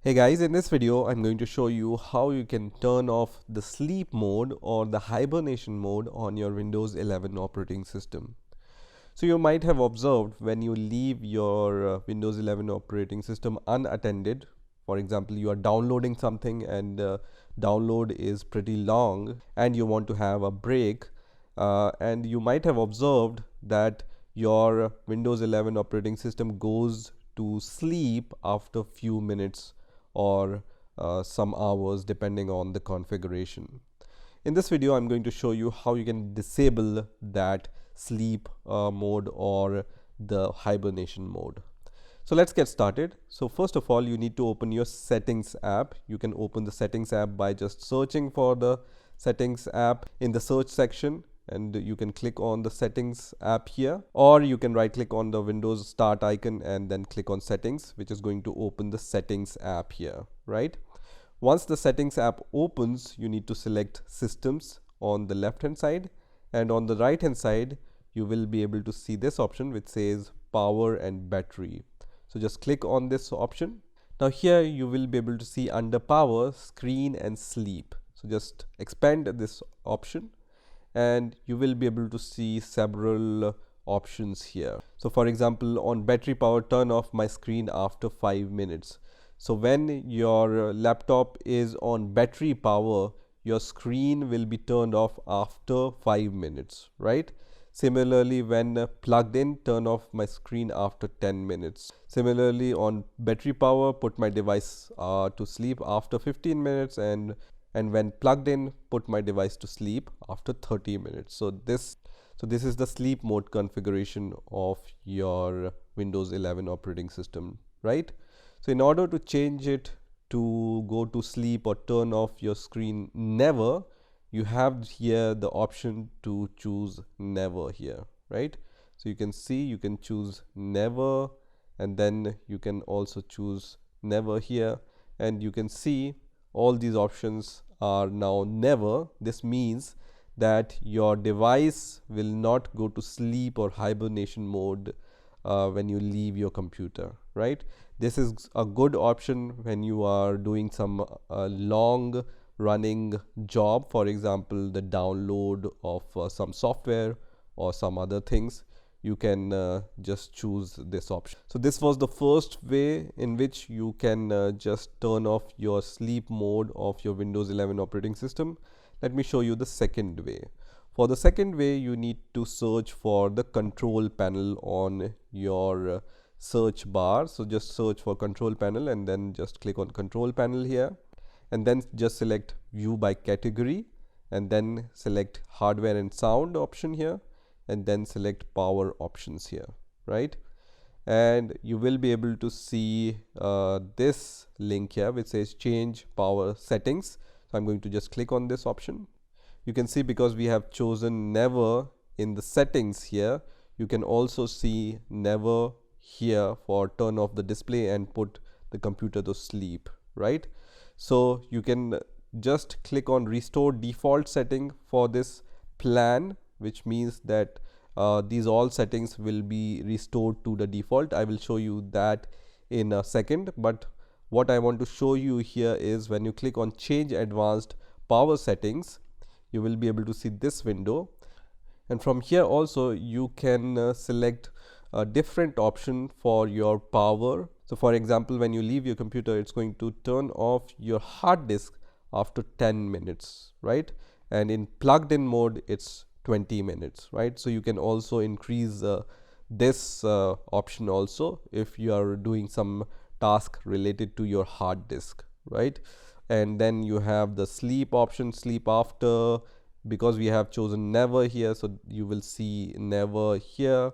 Hey guys, in this video I'm going to show you how you can turn off the sleep mode or the hibernation mode on your Windows 11 operating system. So you might have observed when you leave your Windows 11 operating system unattended, for example you are downloading something and download is pretty long and you want to have a break, and you might have observed that your Windows 11 operating system goes to sleep after few minutes or some hours depending on the configuration. In this video I'm going to show you how you can disable that sleep mode or the hibernation mode. So let's get started. So first of all, you need to open your settings app. You can open the settings app by just searching for the settings app in the search section, and you can click on the settings app here, or you can right click on the Windows start icon and then click on settings, which is going to open the settings app here, right? Once the settings app opens, you need to select systems on the left hand side, and on the right hand side you will be able to see this option which says power and battery. So just click on this option. Now here you will be able to see under power, screen and sleep. So just expand this option and you will be able to see several options here. So for example, on battery power, turn off my screen after 5 minutes. So when your laptop is on battery power, your screen will be turned off after 5 minutes, right? Similarly, when plugged in, turn off my screen after 10 minutes. Similarly, on battery power, put my device to sleep after 15 minutes, and when plugged in, put my device to sleep after 30 minutes. So this is the sleep mode configuration of your Windows 11 operating system, right? So in order to change it to go to sleep or turn off your screen never, you have here the option to choose never here, right? So you can see you can choose never, and then you can also choose never here, and you can see all these options are now never. This means that your device will not go to sleep or hibernation mode when you leave your computer, right? This is a good option when you are doing some long running job, for example the download of some software or some other things. You can just choose this option. So this was the first way in which you can just turn off your sleep mode of your Windows 11 operating system. Let me show you the second way. For the second way, you need to search for the control panel on your search bar. So just search for control panel and then just click on control panel here, and then just select view by category, and then select hardware and sound option here, and then select power options here, right? And you will be able to see this link here which says change power settings. So I'm going to just click on this option. You can see because we have chosen never in the settings here, you can also see never here for turn off the display and put the computer to sleep, right? So you can just click on restore default setting for this plan, which means that these all settings will be restored to the default. I will show you that in a second, but what I want to show you here is when you click on change advanced power settings, you will be able to see this window, and from here also you can select a different option for your power. So for example, when you leave your computer, it's going to turn off your hard disk after 10 minutes, right? And in plugged in mode it's 20 minutes, right? So you can also increase this option also if you are doing some task related to your hard disk, right? And then you have the sleep option, sleep after, because we have chosen never here, so you will see never here.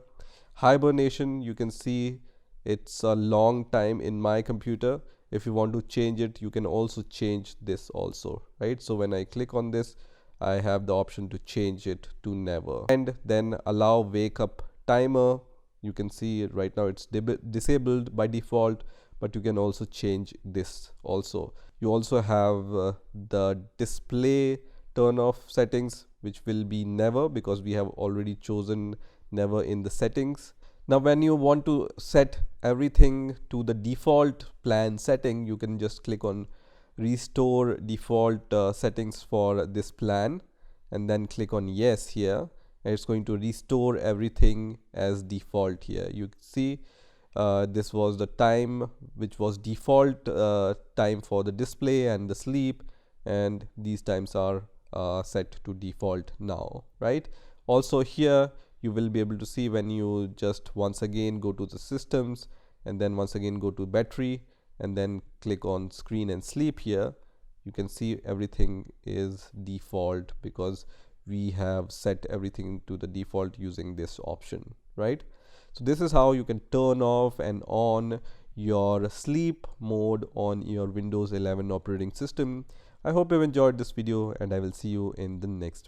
Hibernation, you can see it's a long time in my computer. If you want to change it, you can also change this also, right? So when I click on this, I have the option to change it to never. And then allow wake up timer, you can see right now it's disabled by default, but you can also change this also. You also have the display turn off settings, which will be never because we have already chosen never in the settings. Now when you want to set everything to the default plan setting, you can just click on restore default settings for this plan and then click on yes here, and it's going to restore everything as default here. You see this was the time which was default time for the display and the sleep, and these times are set to default now, right? Also here you will be able to see when you just once again go to the systems and then once again go to battery and then click on screen and sleep here, you can see everything is default because we have set everything to the default using this option, right? So this is how you can turn off and on your sleep mode on your Windows 11 operating system. I hope you've enjoyed this video, and I will see you in the next video.